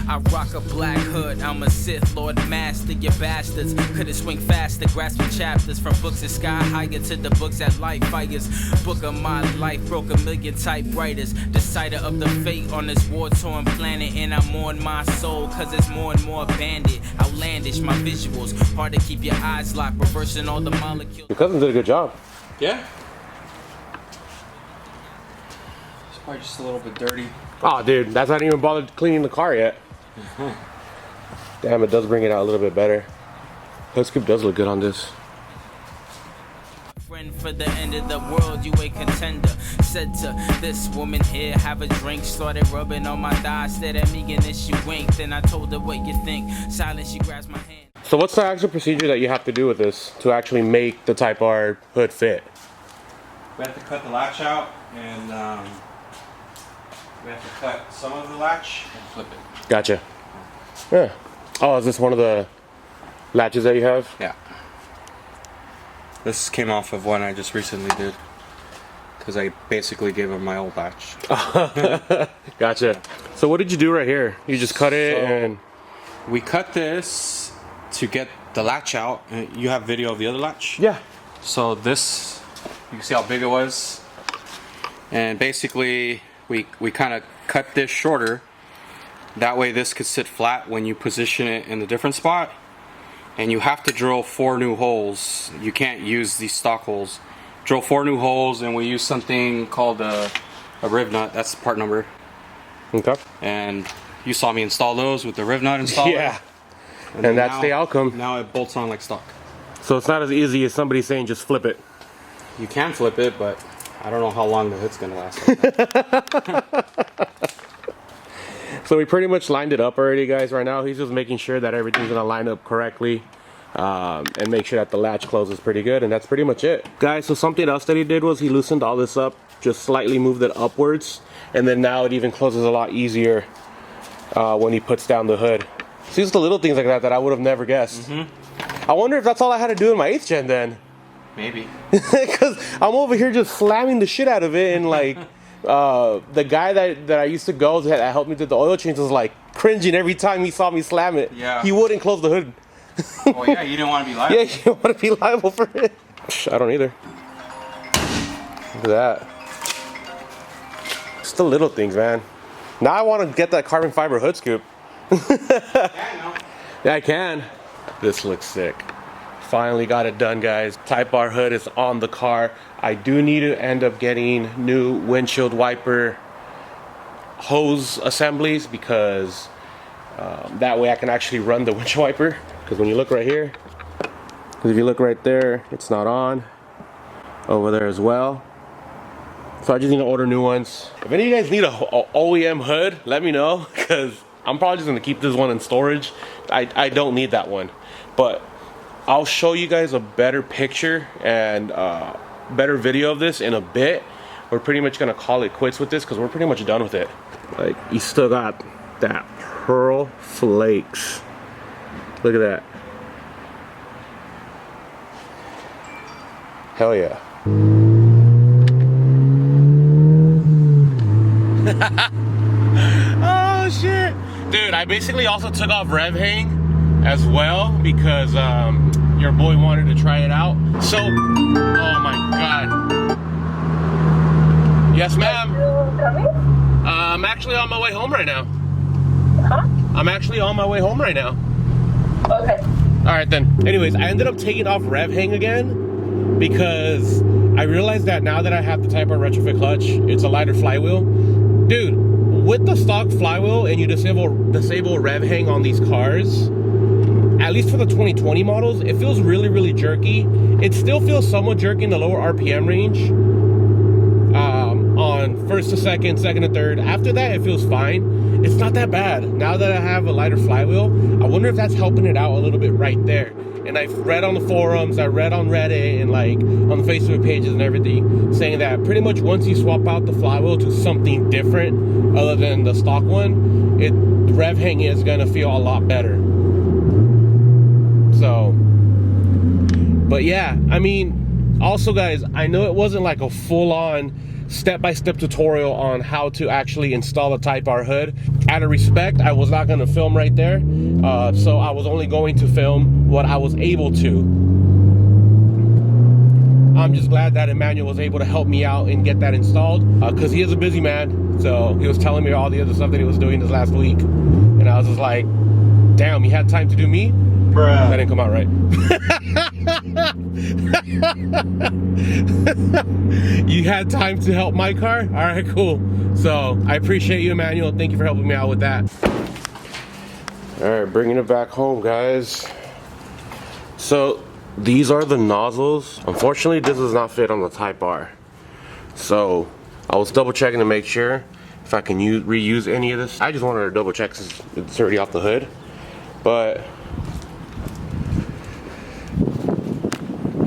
I rock a black hood, I'm a Sith Lord Master. You bastards couldn't swing faster, grasping chapters from books that sky higher to the books that light fires. Book of my life broke a million typewriters. Decider of the fate on this war-torn planet, and I'm on my soul, cause it's more and more bandit. Outlandish, my visuals, hard to keep your eyes locked, reversing all the molecules. Your cousin did a good job. Yeah. It's probably just a little bit dirty. Oh, dude, that's not even bothered cleaning the car yet. Damn, it does bring it out a little bit better. Hood scoop does look good on this. Friend for the end of the world, you a contender. Said to this woman here, have a drink. Started rubbing on my thigh, stared at me and then she winked. Then I told her what you think. Silent, she grabs my hand. So what's the actual procedure that you have to do with this to actually make the Type R hood fit? We have to cut the latch out, and we have to cut some of the latch and flip it. Gotcha. Yeah. Oh, is this one of the latches that you have? Yeah. This came off of one I just recently did, because I basically gave him my old latch. Gotcha. So what did you do right here? You just cut it and... We cut this to get the latch out. You have video of the other latch? Yeah. So this, you can see how big it was. And basically, we kind of cut this shorter. That way this could sit flat when you position it in a different spot. And you have to drill 4 new holes. You can't use these stock holes. Drill 4 new holes, and we use something called a riv nut. That's the part number. Okay. And you saw me install those with the riv nut installer. Yeah. And that's the outcome. Now it bolts on like stock. So it's not as easy as somebody saying just flip it. You can flip it, but I don't know how long the hood's gonna last like that. So we pretty much lined it up already, guys. Right now he's just making sure that everything's gonna line up correctly, and make sure that the latch closes pretty good, and that's pretty much it, guys. So something else that he did was he loosened all this up, just slightly moved it upwards, and then now it even closes a lot easier when he puts down the hood. So just the little things like that that I would have never guessed. I wonder if that's all I had to do in my 8th gen then. Maybe. Because I'm over here just slamming the shit out of it, and like the guy that I used to go that helped me do the oil change was like cringing every time he saw me slam it. Yeah. He wouldn't close the hood. Oh yeah, you didn't want to be liable. Yeah, you don't want to be liable for it. I don't either. Look at that. Just the little things, man. Now I want to get that carbon fiber hood scoop. Yeah, I can. This looks sick. Finally got it done, guys. Type R hood is on the car. I do need to end up getting new windshield wiper hose assemblies, because that way I can actually run the windshield wiper. Because when you look right here, because if you look right there, it's not on. Over there as well. So I just need to order new ones. If any of you guys need a OEM hood, let me know, because I'm probably just gonna keep this one in storage. I don't need that one, but I'll show you guys a better picture and better video of this in a bit. We're pretty much gonna call it quits with this because we're pretty much done with it. Like, you still got that pearl flakes. Look at that. Hell yeah. Oh shit. Dude, I basically also took off rev hang as well because your boy wanted to try it out. So, oh my god. Yes, ma'am. Are you coming? I'm actually on my way home right now. Huh? I'm actually on my way home right now. Okay. Alright then. Anyways, I ended up taking off rev hang again because I realized that now that I have the Type R retrofit clutch, it's a lighter flywheel. Dude, with the stock flywheel and you disable rev hang on these cars, at least for the 2020 models, it feels really, really jerky. It still feels somewhat jerky in the lower RPM range on first to second, second to third. After that, it feels fine. It's not that bad. Now that I have a lighter flywheel, I wonder if that's helping it out a little bit right there. And I've read on the forums, I read on Reddit, and like on the Facebook pages and everything, saying that pretty much once you swap out the flywheel to something different other than the stock one, the rev hang is gonna feel a lot better. So, but yeah, I mean, also guys, I know it wasn't like a full-on step-by-step tutorial on how to actually install a Type R hood. Out of respect, I was not going to film right there, so I was only going to film what I was able to. I'm just glad that Emmanuel was able to help me out and get that installed, because he is a busy man. So he was telling me all the other stuff that he was doing this last week, and I was just like, damn, he had time to do me? Bruh. That didn't come out right. You had time to help my car? All right, cool. So I appreciate you, Emmanuel. Thank you for helping me out with that. All right, bringing it back home, guys. So these are the nozzles. Unfortunately, this does not fit on the Type R. So I was double checking to make sure if I can reuse any of this. I just wanted to double check since it's already off the hood. But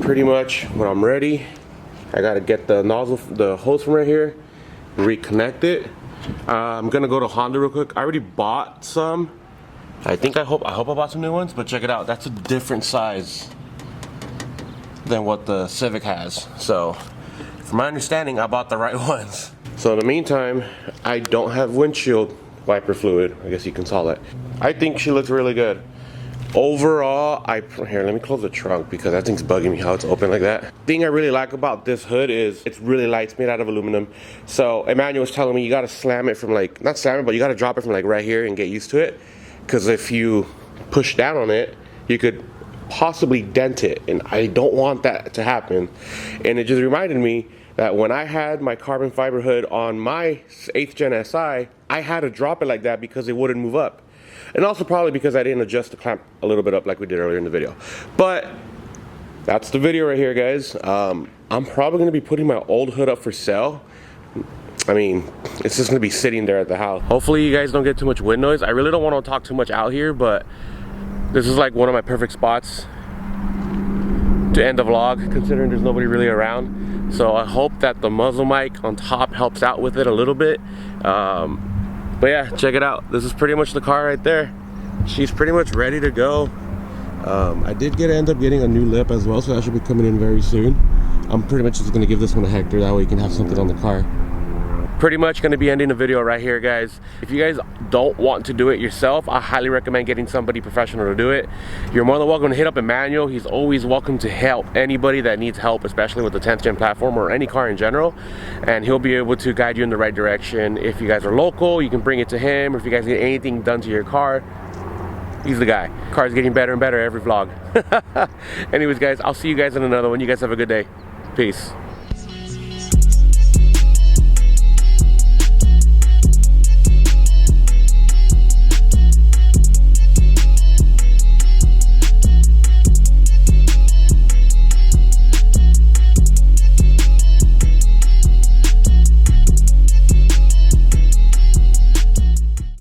pretty much when I'm ready, I gotta get the nozzle, the hose from right here, reconnect it. I'm gonna go to Honda real quick. I already bought some. I hope I bought some new ones, but check it out. That's a different size than what the Civic has. So from my understanding, I bought the right ones. So in the meantime, I don't have windshield wiper fluid. I guess you can call it. I think she looks really good. Overall, here, let me close the trunk because that thing's bugging me how it's open like that. Thing I really like about this hood is it's really light. It's made out of aluminum. So Emmanuel was telling me you gotta slam it from like, not slam it, but you gotta drop it from like right here and get used to it. Because if you push down on it, you could possibly dent it, and I don't want that to happen. And it just reminded me that when I had my carbon fiber hood on my 8th gen SI, I had to drop it like that because it wouldn't move up. And also probably because I didn't adjust the clamp a little bit up like we did earlier in the video. But that's the video right here, guys. I'm probably gonna be putting my old hood up for sale. I mean, it's just gonna be sitting there at the house. Hopefully you guys don't get too much wind noise. I really don't want to talk too much out here, but this is like one of my perfect spots to end the vlog, considering there's nobody really around. So I hope that the muzzle mic on top helps out with it a little bit. But yeah, check it out. This is pretty much the car right there. She's pretty much ready to go. I did end up getting a new lip as well, so that should be coming in very soon. I'm pretty much just gonna give this one to Hector, that way you can have something on the car. Pretty much gonna be ending the video right here, guys. If you guys don't want to do it yourself, I highly recommend getting somebody professional to do it. You're more than welcome to hit up Emmanuel. He's always welcome to help anybody that needs help, especially with the 10th gen platform or any car in general. And he'll be able to guide you in the right direction. If you guys are local, you can bring it to him. Or if you guys need anything done to your car, he's the guy. Car's getting better and better every vlog. Anyways, guys, I'll see you guys in another one. You guys have a good day. Peace.